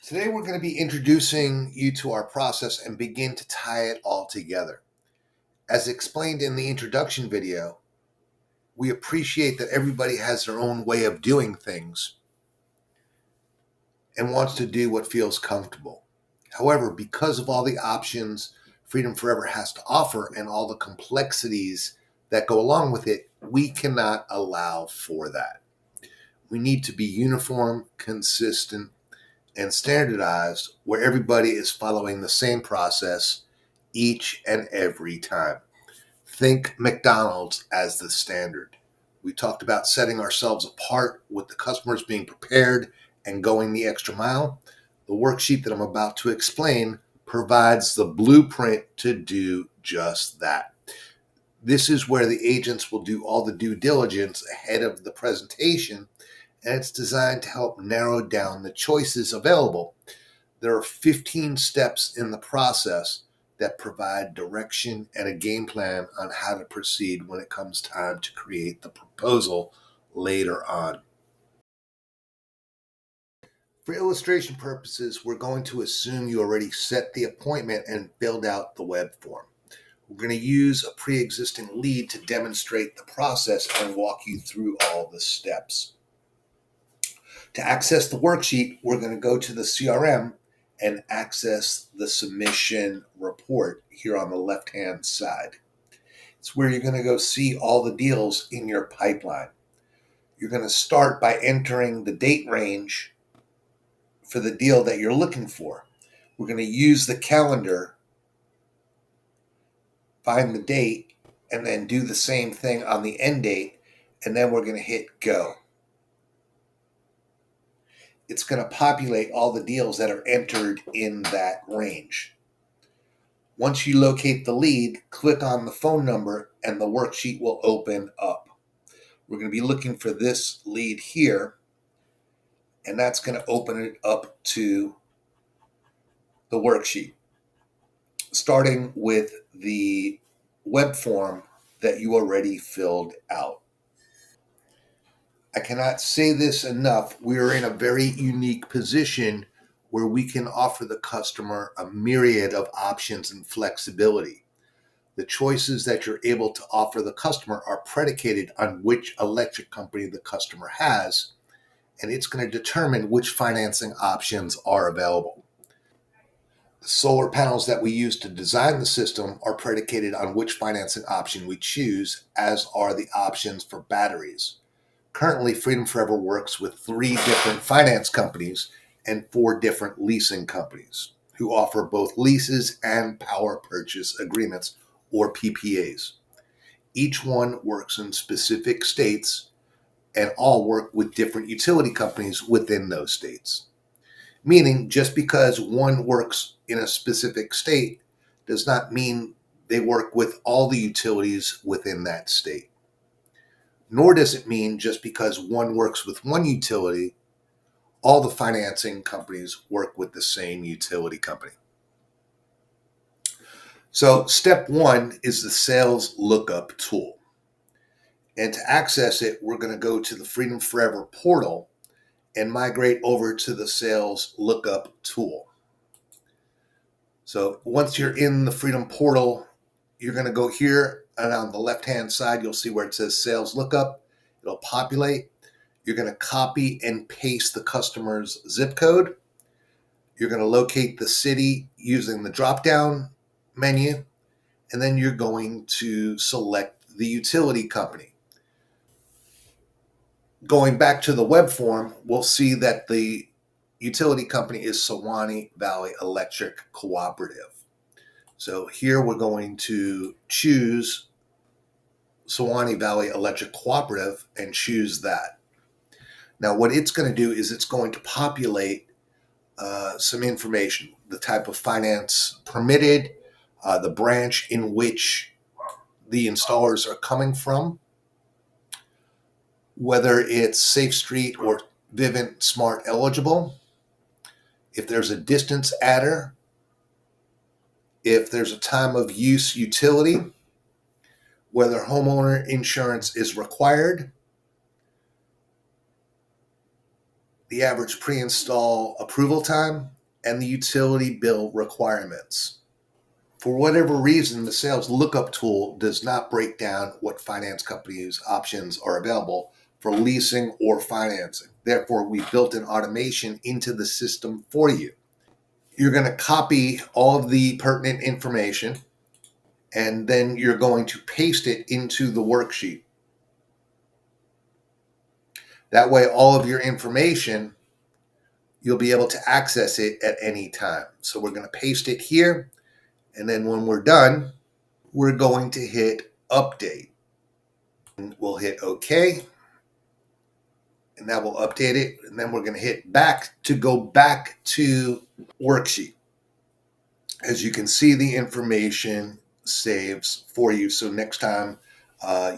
Today, we're going to be introducing you to our process and begin to tie it all together. As explained in the introduction video, we appreciate that everybody has their own way of doing things and wants to do what feels comfortable. However, because of all the options Freedom Forever has to offer and all the complexities that go along with it, we cannot allow for that. We need to be uniform, consistent, and standardized where everybody is following the same process each and every time. Think McDonald's as the standard. We talked about setting ourselves apart with the customers being prepared and going the extra mile. The worksheet that I'm about to explain provides the blueprint to do just that. This is where the agents will do all the due diligence ahead of the presentation, and it's designed to help narrow down the choices available. There are 15 steps in the process that provide direction and a game plan on how to proceed when it comes time to create the proposal later on. For illustration purposes, we're going to assume you already set the appointment and filled out the web form. We're going to use a pre-existing lead to demonstrate the process and walk you through all the steps. To access the worksheet, we're going to go to the CRM and access the submission report here on the left-hand side. It's where you're going to go see all the deals in your pipeline. You're going to start by entering the date range for the deal that you're looking for. We're going to use the calendar, find the date, and then do the same thing on the end date, and then we're going to hit go. It's going to populate all the deals that are entered in that range. Once you locate the lead, click on the phone number and the worksheet will open up. We're going to be looking for this lead here, and that's going to open it up to the worksheet, starting with the web form that you already filled out. I cannot say this enough. We are in a very unique position where we can offer the customer a myriad of options and flexibility. The choices that you're able to offer the customer are predicated on which electric company the customer has, and it's going to determine which financing options are available. The solar panels that we use to design the system are predicated on which financing option we choose, as are the options for batteries. Currently, Freedom Forever works with 3 different finance companies and 4 different leasing companies who offer both leases and power purchase agreements, or PPAs. Each one works in specific states and all work with different utility companies within those states. Meaning, just because one works in a specific state does not mean they work with all the utilities within that state. Nor does it mean just because one works with one utility, all the financing companies work with the same utility company. So step 1 is the sales lookup tool. And to access it, we're going to go to the Freedom Forever portal and migrate over to the sales lookup tool. So once you're in the Freedom portal, you're going to go here, and on the left-hand side, you'll see where it says sales lookup. It'll populate. You're going to copy and paste the customer's zip code. You're going to locate the city using the drop-down menu, and then you're going to select the utility company. Going back to the web form, we'll see that the utility company is Suwannee Valley Electric Cooperative. So here we're going to choose Suwannee Valley Electric Cooperative and choose that. Now what it's going to do is it's going to populate some information, the type of finance permitted, the branch in which the installers are coming from, whether it's Safe Street or Vivint Smart eligible, if there's a distance adder, if there's a time of use utility, whether homeowner insurance is required, the average pre-install approval time, and the utility bill requirements. For whatever reason, the sales lookup tool does not break down what finance companies' options are available for leasing or financing. Therefore, we built an automation into the system for you. You're going to copy all of the pertinent information, and then you're going to paste it into the worksheet. That way, all of your information, you'll be able to access it at any time. So we're going to paste it here, and then when we're done, we're going to hit update. And we'll hit OK, and that will update it. And then we're going to hit back to go back to worksheet. As you can see, the information saves for you. So next time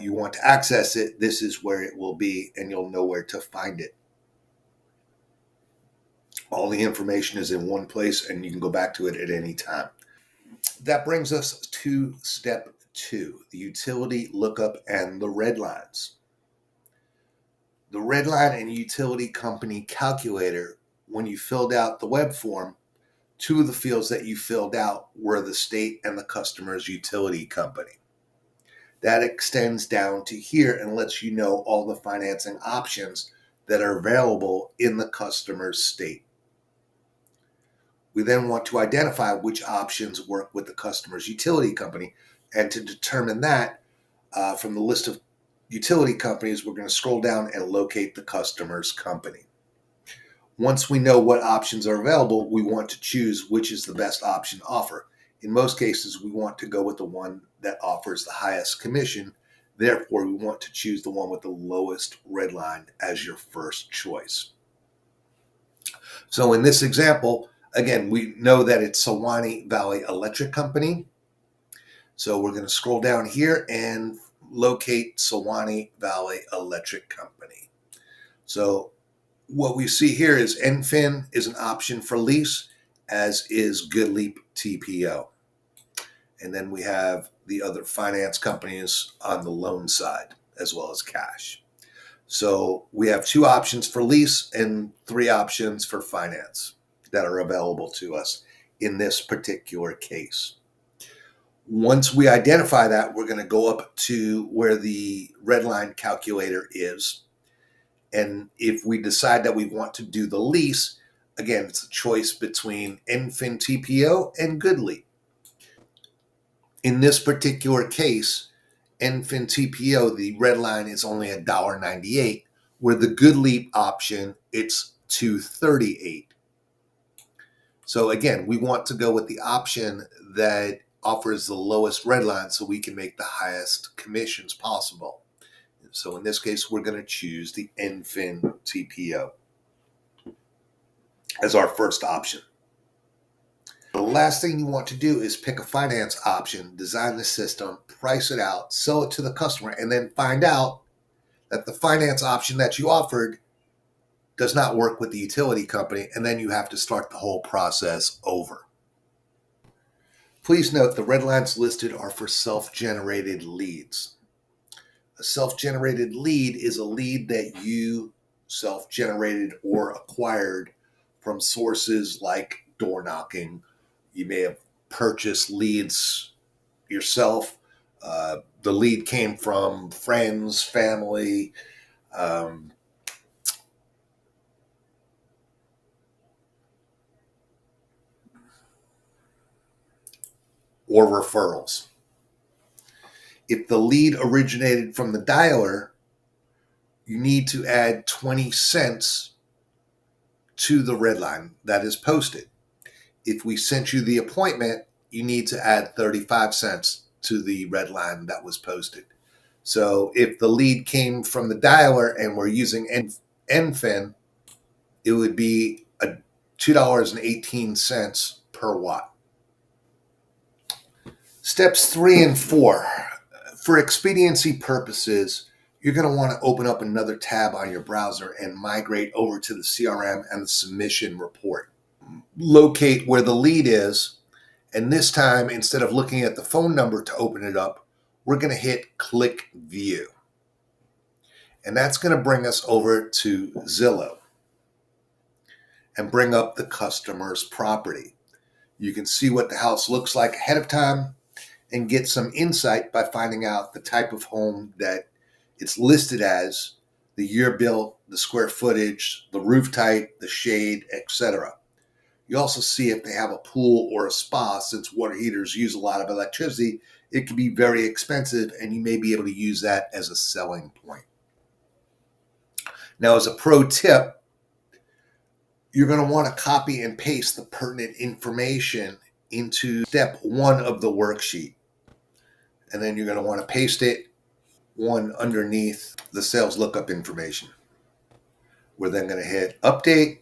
you want to access it, this is where it will be, and you'll know where to find it. All the information is in one place, and you can go back to it at any time. That brings us to step 2, the utility lookup and the red lines. The red line and utility company calculator, when you filled out the web form, 2 of the fields that you filled out were the state and the customer's utility company. That extends down to here and lets you know all the financing options that are available in the customer's state. We then want to identify which options work with the customer's utility company, and to determine that, from the list of utility companies, we're going to scroll down and locate the customer's company. Once we know what options are available, we want to choose which is the best option to offer. In most cases, we want to go with the one that offers the highest commission. Therefore, we want to choose the one with the lowest red line as your first choice. So in this example, again, we know that it's Sewanee Valley Electric Company. So we're going to scroll down here and locate Sewanee Valley Electric Company. So what we see here is NFIN is an option for lease, as is GoodLeap TPO. And then we have the other finance companies on the loan side, as well as cash. So we have 2 options for lease and 3 options for finance that are available to us in this particular case. Once we identify that, we're going to go up to where the red line calculator is. And if we decide that we want to do the lease, again, it's a choice between NFIN TPO and GoodLeap. In this particular case, NFIN TPO, the red line is only $1.98, where the GoodLeap option, it's $2.38. So again, we want to go with the option that offers the lowest red line so we can make the highest commissions possible. So in this case, we're going to choose the NFIN TPO as our first option. The last thing you want to do is pick a finance option, design the system, price it out, sell it to the customer, and then find out that the finance option that you offered does not work with the utility company, and then you have to start the whole process over. Please note the red lines listed are for self-generated leads. A self-generated lead is a lead that you self-generated or acquired from sources like door knocking. You may have purchased leads yourself. The lead came from friends, family, or referrals. If the lead originated from the dialer, you need to add 20 cents to the red line that is posted. If we sent you the appointment, you need to add 35 cents to the red line that was posted. So if the lead came from the dialer and we're using NFIN, it would be $2.18 per watt. Steps 3 and 4. For expediency purposes, you're going to want to open up another tab on your browser and migrate over to the CRM and the submission report. Locate where the lead is, and this time, instead of looking at the phone number to open it up, we're going to hit Click View. And that's going to bring us over to Zillow. and bring up the customer's property. You can see what the house looks like ahead of time and get some insight by finding out the type of home that it's listed as, the year built, the square footage, the roof type, the shade, etc. You also see if they have a pool or a spa. Since water heaters use a lot of electricity, it can be very expensive, and you may be able to use that as a selling point. Now, as a pro tip, you're going to want to copy and paste the pertinent information into step 1 of the worksheet. And then you're going to want to paste it one underneath the sales lookup information. We're then going to hit update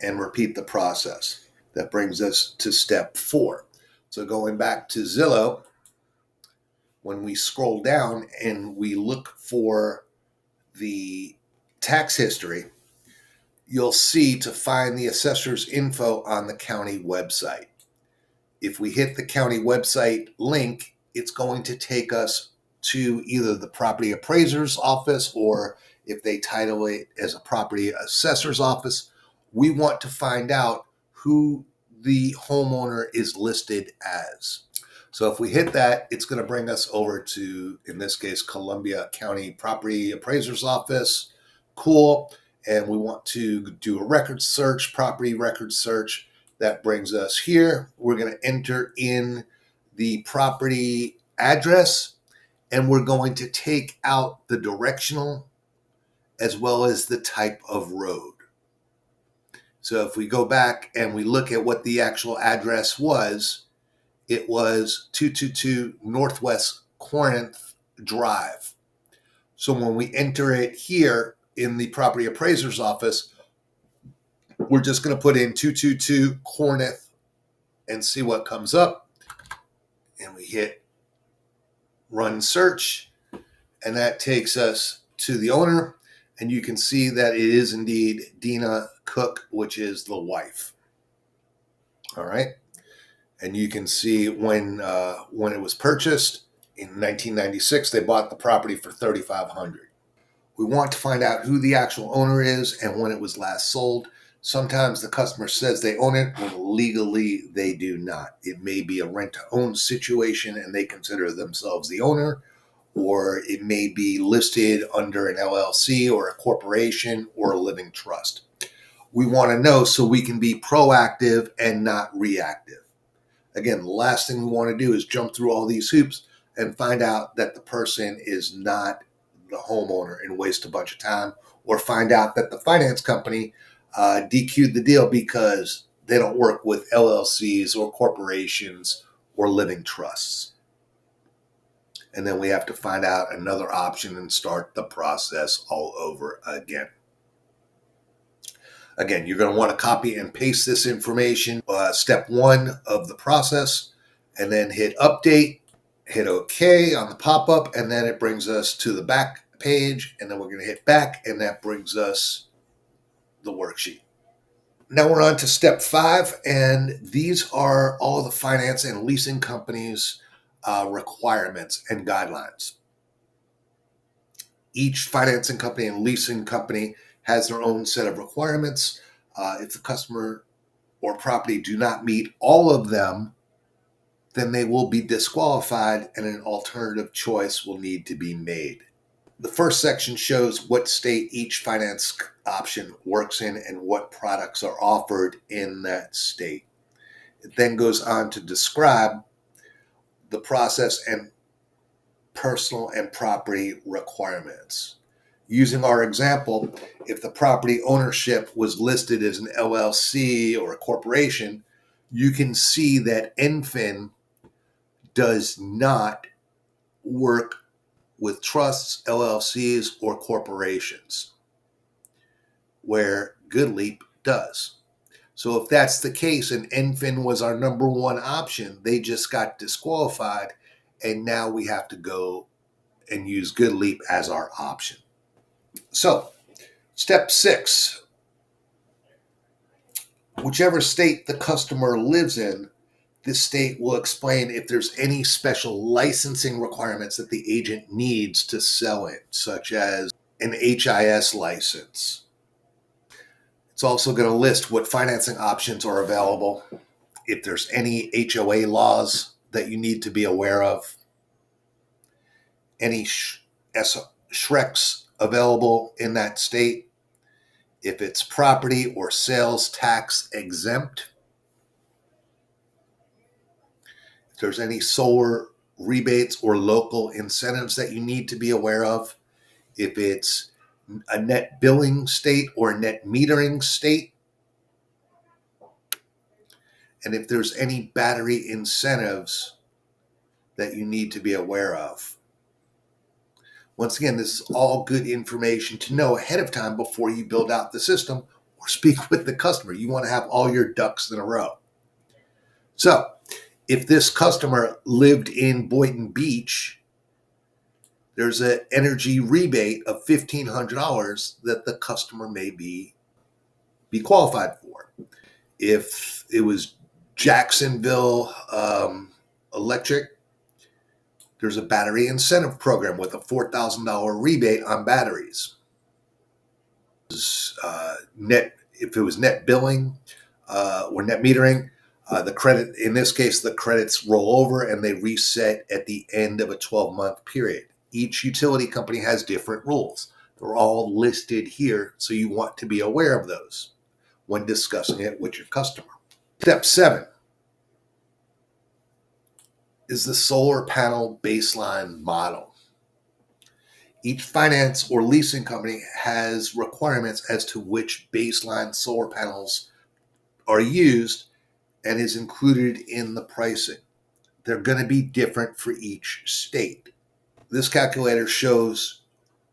and repeat the process. That brings us to step 4. So going back to Zillow, when we scroll down and we look for the tax history, you'll see to find the assessor's info on the county website. If we hit the county website link, it's going to take us to either the property appraiser's office, or if they title it as a property assessor's office, we want to find out who the homeowner is listed as. So if we hit that, it's going to bring us over to, in this case, Columbia County Property Appraiser's Office. Cool. And we want to do a record search, property record search. That brings us here. We're going to enter in the property address, and we're going to take out the directional as well as the type of road. So if we go back and we look at what the actual address was, it was 222 Northwest Corinth Drive. So when we enter it here in the property appraiser's office, we're just going to put in 222 Corinth and see what comes up. And we hit run search, and that takes us to the owner. And you can see that it is indeed Dina Cook, which is the wife. All right. And you can see when it was purchased in 1996, they bought the property for $3,500. We want to find out who the actual owner is and when it was last sold. Sometimes the customer says they own it when legally they do not. It may be a rent-to-own situation and they consider themselves the owner, or it may be listed under an LLC or a corporation or a living trust. We want to know so we can be proactive and not reactive. Again, the last thing we want to do is jump through all these hoops and find out that the person is not the homeowner and waste a bunch of time, or find out that the finance company DQ'd the deal because they don't work with LLCs or corporations or living trusts. And then we have to find out another option and start the process all over again. Again, you're going to want to copy and paste this information, step 1 of the process, and then hit update, hit OK on the pop-up, and then it brings us to the back page, and then we're going to hit back, and that brings us the worksheet. Now we're on to step 5, and these are all the finance and leasing companies' requirements and guidelines. Each financing company and leasing company has their own set of requirements. If the customer or property do not meet all of them, then they will be disqualified and an alternative choice will need to be made. The first section shows what state each finance option works in and what products are offered in that state. It then goes on to describe the process and personal and property requirements. Using our example, if the property ownership was listed as an LLC or a corporation, you can see that NFIN does not work with trusts, LLCs, or corporations, where GoodLeap does. So if that's the case and NFIN was our number 1 option, they just got disqualified, and now we have to go and use GoodLeap as our option. So, step 6, whichever state the customer lives in, this state will explain if there's any special licensing requirements that the agent needs to sell it, such as an HIS license. It's also going to list what financing options are available, if there's any HOA laws that you need to be aware of, any SRECs available in that state, if it's property or sales tax exempt, if there's any solar rebates or local incentives that you need to be aware of, if it's a net billing state or a net metering state, and if there's any battery incentives that you need to be aware of. Once again, this is all good information to know ahead of time before you build out the system or speak with the customer. You want to have all your ducks in a row. So, if this customer lived in Boynton Beach, there's an energy rebate of $1,500 that the customer may be qualified for. If it was Jacksonville Electric, there's a battery incentive program with a $4,000 rebate on batteries. If it was net billing or net metering, the credit, in this case, the credits roll over and they reset at the end of a 12-month period. Each utility company has different rules. They're all listed here, so you want to be aware of those when discussing it with your customer. Step 7 is the solar panel baseline model. Each finance or leasing company has requirements as to which baseline solar panels are used and is included in the pricing. They're going to be different for each state. This calculator shows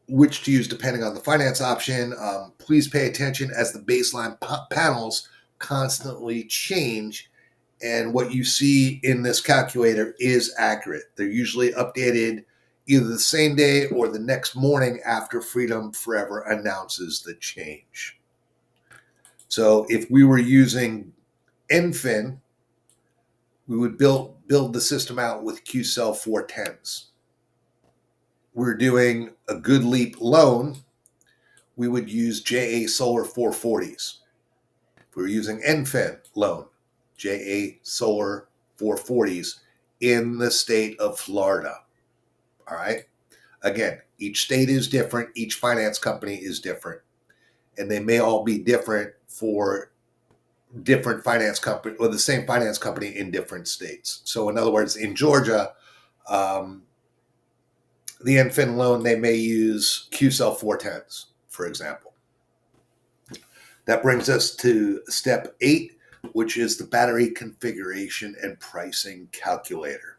which to use depending on the finance option. Please pay attention as the baseline panels constantly change, and what you see in this calculator is accurate. They're usually updated either the same day or the next morning after Freedom Forever announces the change. So if we were using NFIN, we would build the system out with QCell 410s. We're doing a Good Leap loan, we would use JA Solar 440s. If we're using NFIN loan, JA Solar 440s in the state of Florida. All right. Again, each state is different. Each finance company is different. And they may all be different for different finance company or the same finance company in different states. So in other words, in Georgia, the NFIN loan, they may use QCell 410s, for example. That brings us to step 8, which is the battery configuration and pricing calculator.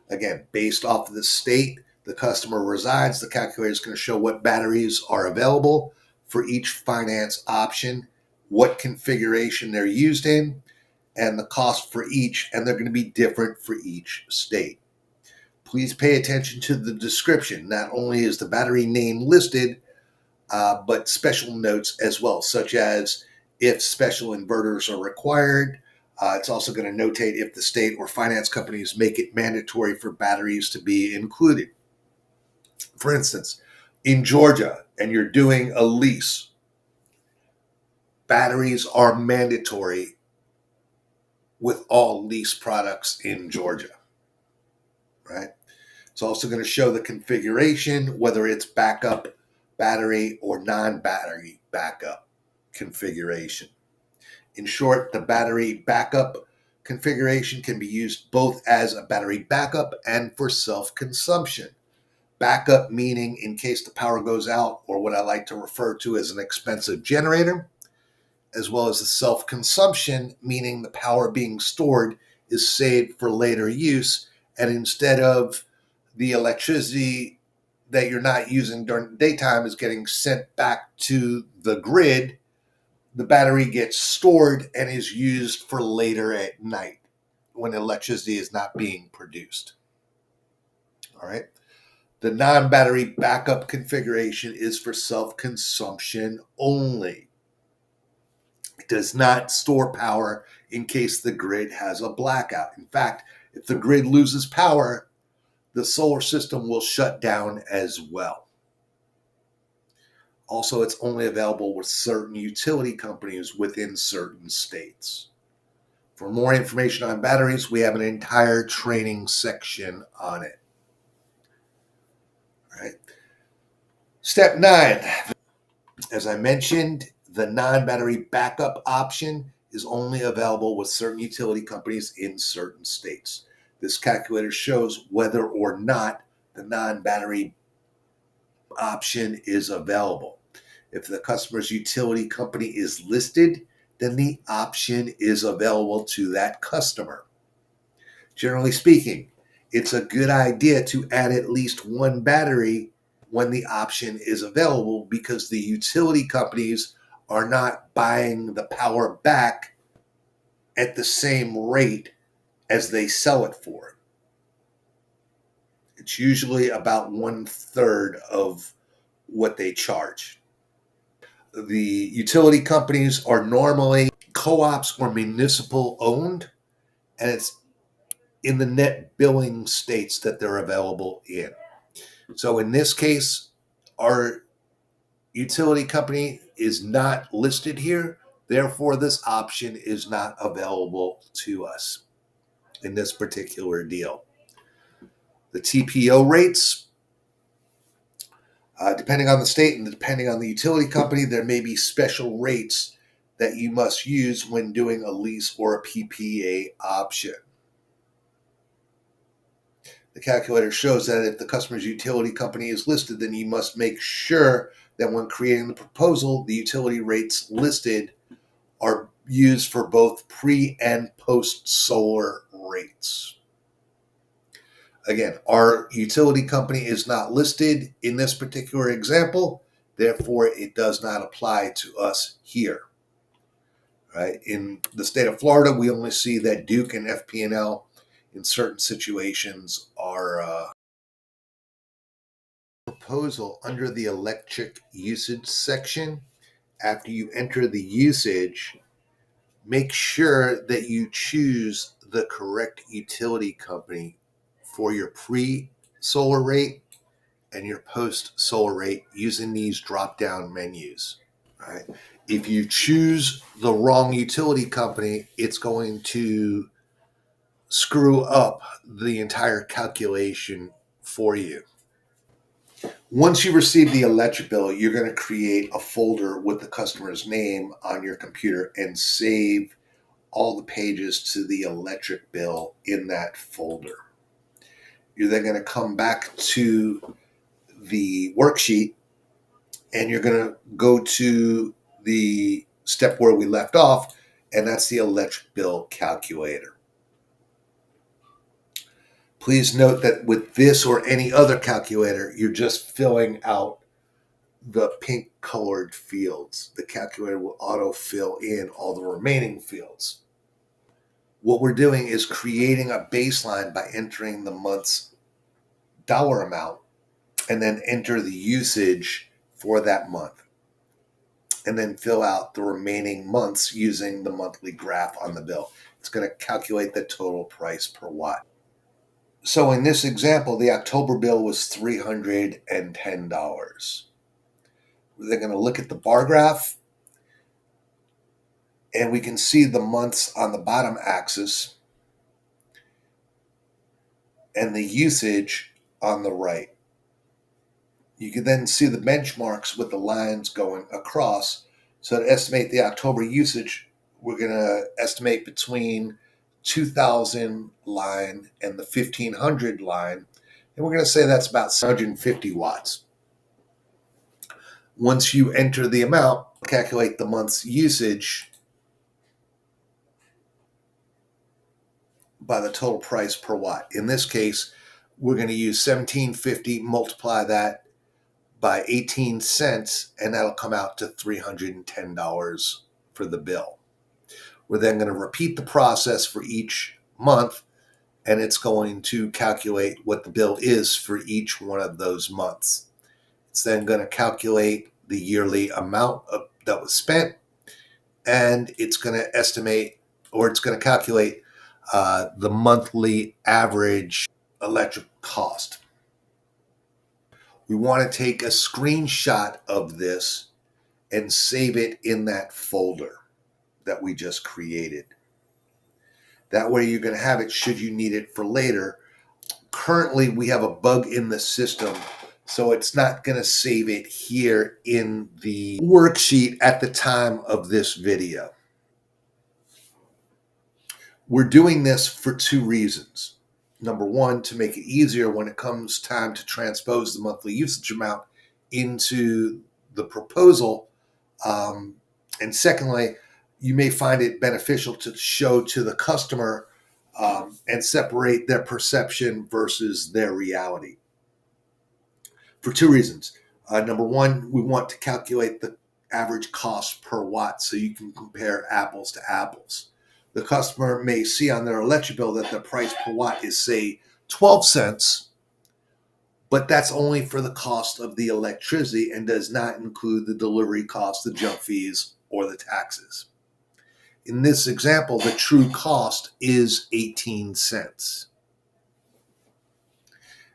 Again, based off of the state the customer resides, the calculator is going to show what batteries are available for each finance option, what configuration they're used in, and the cost for each, and they're going to be different for each state. Please pay attention to the description. Not only is the battery name listed, but special notes as well, such as if special inverters are required. It's also going to notate if the state or finance companies make it mandatory for batteries to be included. For instance, in Georgia, and you're doing a lease, batteries are mandatory with all lease products in Georgia, right? It's also going to show the configuration, whether it's backup battery or non-battery backup configuration. In short, the battery backup configuration can be used both as a battery backup and for self-consumption. Backup meaning in case the power goes out, or what I like to refer to as an expensive generator, as well as the self-consumption meaning the power being stored is saved for later use, and instead of the electricity that you're not using during the daytime is getting sent back to the grid, the battery gets stored and is used for later at night when electricity is not being produced. All right. The non-battery backup configuration is for self-consumption only. It does not store power in case the grid has a blackout. In fact, if the grid loses power, the solar system will shut down as well. Also, it's only available with certain utility companies within certain states. For more information on batteries, we have an entire training section on it. All right. Step 9. As I mentioned, the non-battery backup option is only available with certain utility companies in certain states. This calculator shows whether or not the non-battery option is available. If the customer's utility company is listed, then the option is available to that customer. Generally speaking, it's a good idea to add at least one battery when the option is available because the utility companies are not buying the power back at the same rate as they sell it for. It's usually about 1/3 of what they charge. The utility companies are normally co-ops or municipal owned, and it's in the net billing states that they're available in. So in this case, our utility company is not listed here. Therefore, this option is not available to us in this particular deal. The TPO rates, depending on the state and depending on the utility company, there may be special rates that you must use when doing a lease or a PPA option. The calculator shows that if the customer's utility company is listed, then you must make sure that when creating the proposal, the utility rates listed are used for both pre and post solar rates. Again, our utility company is not listed in this particular example, therefore it does not apply to us here. Right? In the state of Florida, we only see that Duke and FP&L in certain situations are proposal under the electric usage section. After you enter the usage, make sure that you choose the correct utility company for your pre-solar rate and your post-solar rate using these drop-down menus. Right? If you choose the wrong utility company, it's going to screw up the entire calculation for you. Once you receive the electric bill, you're going to create a folder with the customer's name on your computer and save all the pages to the electric bill in that folder. You're then going to come back to the worksheet and you're going to go to the step where we left off, and that's the electric bill calculator. Please note that with this or any other calculator, you're just filling out the pink colored fields. The calculator will auto fill in all the remaining fields. What we're doing is creating a baseline by entering the month's dollar amount and then enter the usage for that month. And then fill out the remaining months using the monthly graph on the bill. It's going to calculate the total price per watt. So in this example, the October bill was $310. They're going to look at the bar graph, and we can see the months on the bottom axis and the usage on the right. You can then see the benchmarks with the lines going across. So to estimate the October usage, we're going to estimate between 2000 line and the 1500 line, and we're going to say that's about 750 watts. Once you enter the amount, calculate the month's usage by the total price per watt. In this case, we're going to use 1750, multiply that by 18 cents, and that'll come out to $310 for the bill. We're then going to repeat the process for each month, and it's going to calculate what the bill is for each one of those months. It's then going to calculate the yearly amount that was spent, and it's going to estimate, or it's going to calculate the monthly average electric cost. We want to take a screenshot of this and save it in that folder that we just created. That way you're going to have it should you need it for later. Currently, we have a bug in the system, so it's not going to save it here in the worksheet at the time of this video. We're doing this for two reasons. Number one, to make it easier when it comes time to transpose the monthly usage amount into the proposal. And secondly, you may find it beneficial to show to the customer and separate their perception versus their reality. For two reasons. Number one, we want to calculate the average cost per watt so you can compare apples to apples. The customer may see on their electric bill that the price per watt is, say, 12 cents, but that's only for the cost of the electricity and does not include the delivery costs, the junk fees, or the taxes. In this example, the true cost is 18 cents.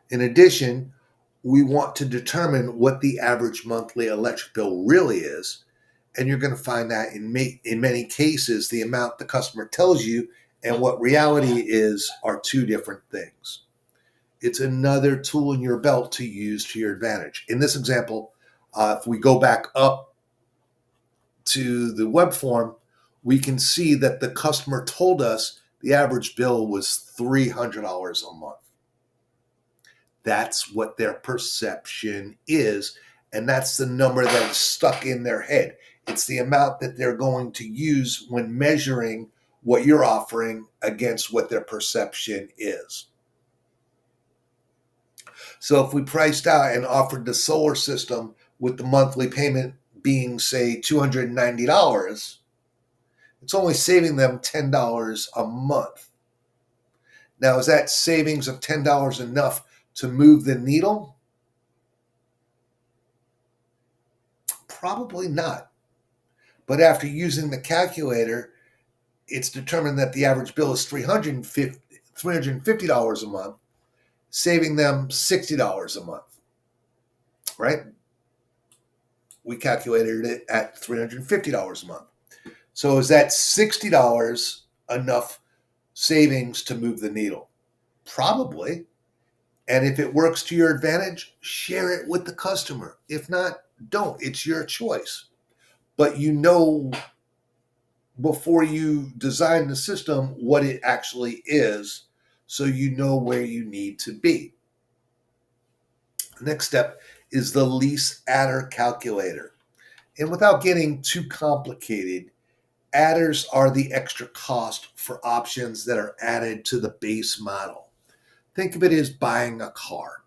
In addition, we want to determine what the average monthly electric bill really is. And you're going to find that in many cases, the amount the customer tells you and what reality is are two different things. It's another tool in your belt to use to your advantage. In this example, if we go back up to the web form, we can see that the customer told us the average bill was $300 a month. That's what their perception is, and that's the number that is stuck in their head. It's the amount that they're going to use when measuring what you're offering against what their perception is. So if we priced out and offered the solar system with the monthly payment being, say, $290, it's only saving them $10 a month. Now, is that savings of $10 enough to move the needle? Probably not. But after using the calculator, it's determined that the average bill is $350 a month, saving them $60 a month, right? We calculated it at $350 a month. So is that $60 enough savings to move the needle? Probably. And if it works to your advantage, share it with the customer. If not, don't. It's your choice. But you know before you design the system what it actually is, so you know where you need to be. The next step is the lease adder calculator. And without getting too complicated, adders are the extra cost for options that are added to the base model. Think of it as buying a car,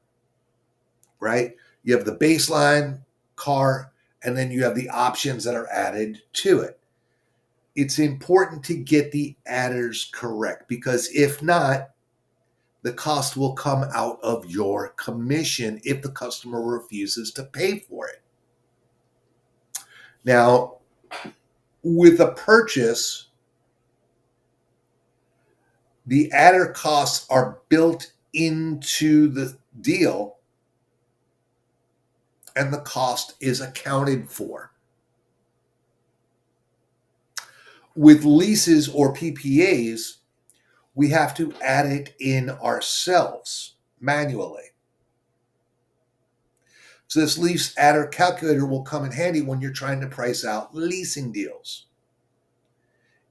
right? You have the baseline car, and then you have the options that are added to it. It's important to get the adders correct, because if not, the cost will come out of your commission if the customer refuses to pay for it. Now, with a purchase, the adder costs are built into the deal and the cost is accounted for. With leases or PPAs, we have to add it in ourselves manually. So this lease adder calculator will come in handy when you're trying to price out leasing deals.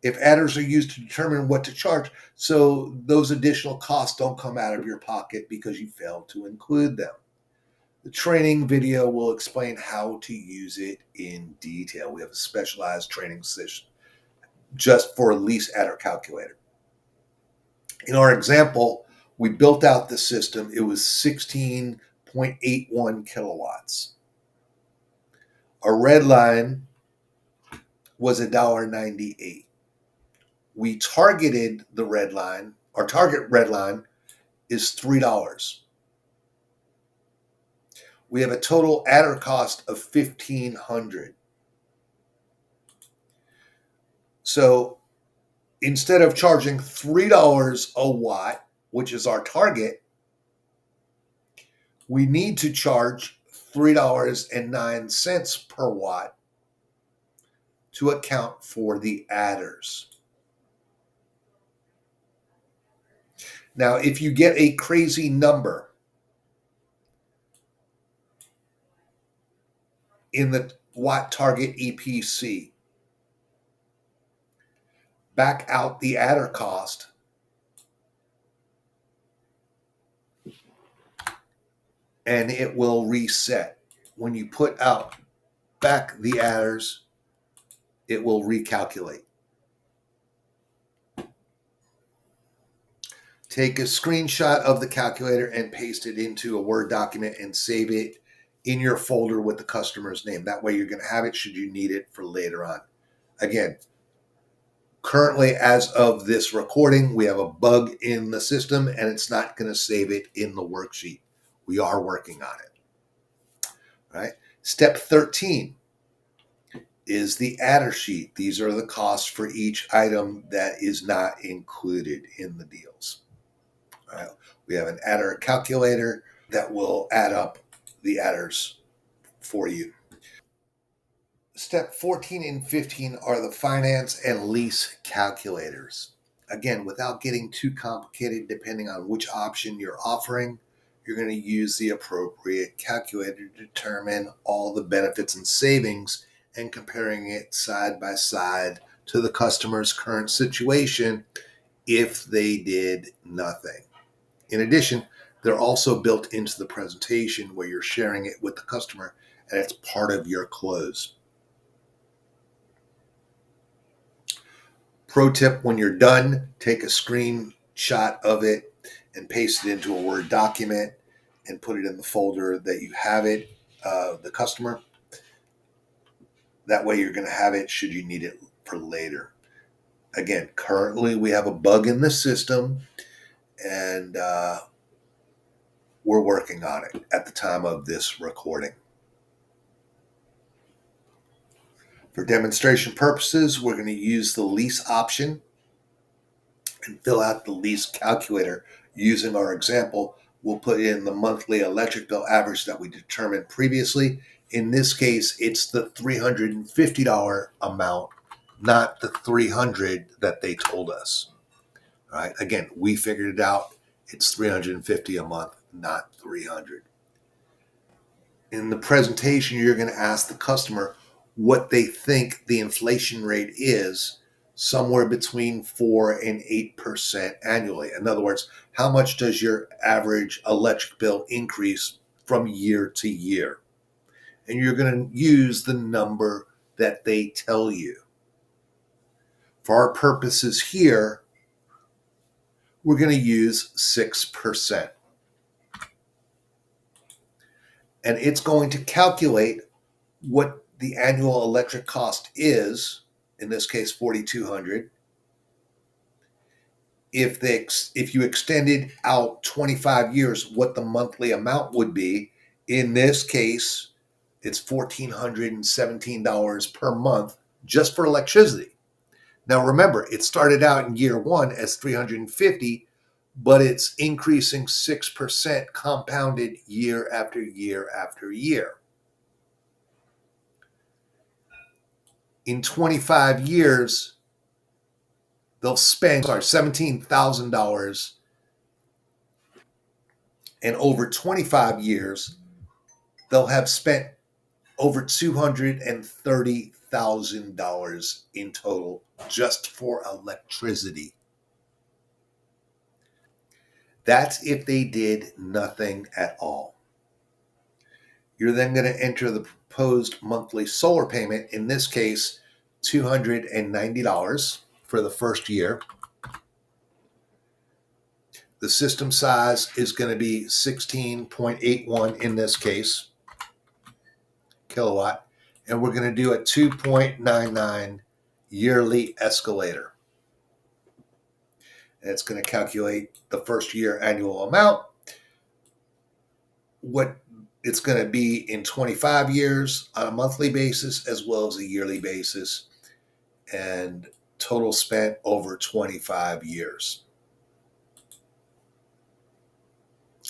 If adders are used to determine what to charge, so those additional costs don't come out of your pocket because you failed to include them. The training video will explain how to use it in detail. We have a specialized training session just for a lease adder calculator. In our example, we built out the system. It was 16.81 kilowatts. Our red line was $1.98. We targeted the red line. Our target red line is $3. We have a total adder cost of $1,500. So instead of charging $3 a watt, which is our target, we need to charge $3.09 per watt to account for the adders. Now, if you get a crazy number in the watt target EPC, back out the adder cost and it will reset. When you put out back the adders, it will recalculate. Take a screenshot of the calculator and paste it into a Word document and save it in your folder with the customer's name. That way you're going to have it should you need it for later on. Again, currently, as of this recording, we have a bug in the system and it's not going to save it in the worksheet. We are working on it. All right. Step 13 is the adder sheet. These are the costs for each item that is not included in the deals. All right. We have an adder calculator that will add up the adders for you. Step 14 and 15 are the finance and lease calculators. Again, without getting too complicated, depending on which option you're offering, you're going to use the appropriate calculator to determine all the benefits and savings and comparing it side by side to the customer's current situation if they did nothing. In addition, they're also built into the presentation where you're sharing it with the customer and it's part of your close. Pro tip, when you're done, take a screenshot of it and paste it into a Word document and put it in the folder that you have it, the customer. That way you're going to have it should you need it for later. Again, currently we have a bug in the system and we're working on it at the time of this recording. For demonstration purposes, we're going to use the lease option and fill out the lease calculator using our example. We'll put in the monthly electric bill average that we determined previously. In this case, it's the $350 amount, not the $300 that they told us. All right. Again, we figured it out. It's $350 a month, not $300. In the presentation, you're going to ask the customer what they think the inflation rate is, somewhere between 4 and 8% annually. In other words, how much does your average electric bill increase from year to year? And you're going to use the number that they tell you. For our purposes here, we're going to use 6%. And it's going to calculate what the annual electric cost is, in this case $4,200. If you extended out 25 years, what the monthly amount would be. In this case, it's $1,417 per month just for electricity. Now remember, it started out in year one as $350, but it's increasing 6% compounded year after year after year. In 25 years, they'll spend $17,000, and over 25 years, they'll have spent over $230,000 in total just for electricity. That's if they did nothing at all. You're then going to enter the proposed monthly solar payment, in this case, $290 for the first year. The system size is going to be 16.81 in this case, kilowatt, and we're going to do a 2.99 yearly escalator. And it's going to calculate the first year annual amount, what it's going to be in 25 years on a monthly basis as well as a yearly basis, and total spent over 25 years.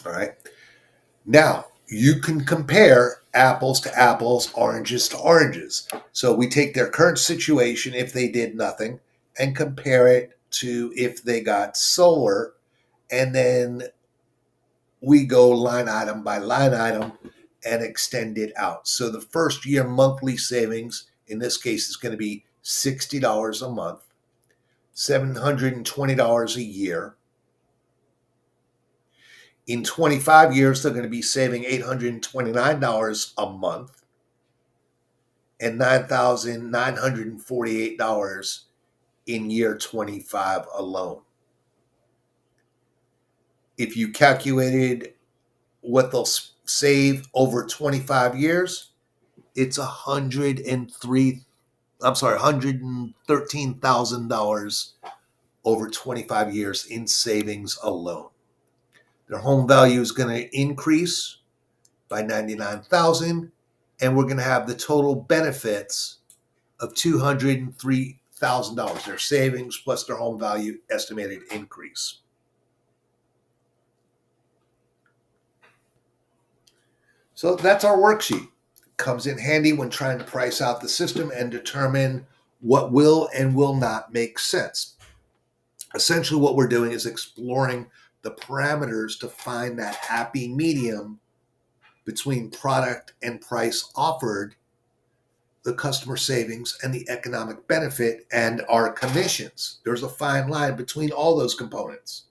All right. Now, You can compare apples to apples, oranges to oranges. So we take their current situation if they did nothing and compare it to if they got solar, and then we go line item by line item and extend it out. So the first year monthly savings in this case is going to be $60 a month, $720 a year. In 25 years, they're going to be saving $829 a month and $9,948 in year 25 alone. If you calculated what they'll save over 25 years, it's $113,000 over 25 years in savings alone. Their home value is going to increase by 99,000, and we're going to have the total benefits of $203,000. Their savings plus their home value estimated increase. So that's our worksheet. Comes in handy when trying to price out the system and determine what will and will not make sense. Essentially, what we're doing is exploring the parameters to find that happy medium between product and price offered, the customer savings and the economic benefit, and our commissions. There's a fine line between all those components.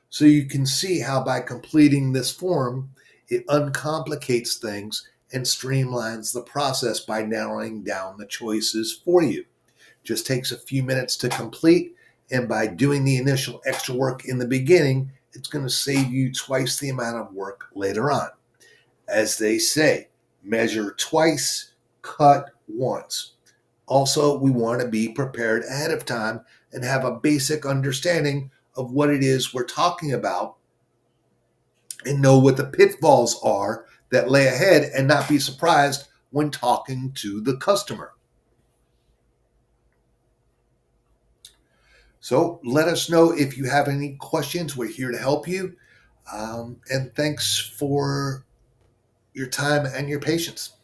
So you can see how by completing this form, it uncomplicates things and streamlines the process by narrowing down the choices for you. Just takes a few minutes to complete, and by doing the initial extra work in the beginning, it's going to save you twice the amount of work later on. As they say, measure twice, cut once. Also, we want to be prepared ahead of time and have a basic understanding of what it is we're talking about and know what the pitfalls are that lay ahead and not be surprised when talking to the customer. So let us know if you have any questions. We're here to help you. And thanks for your time and your patience.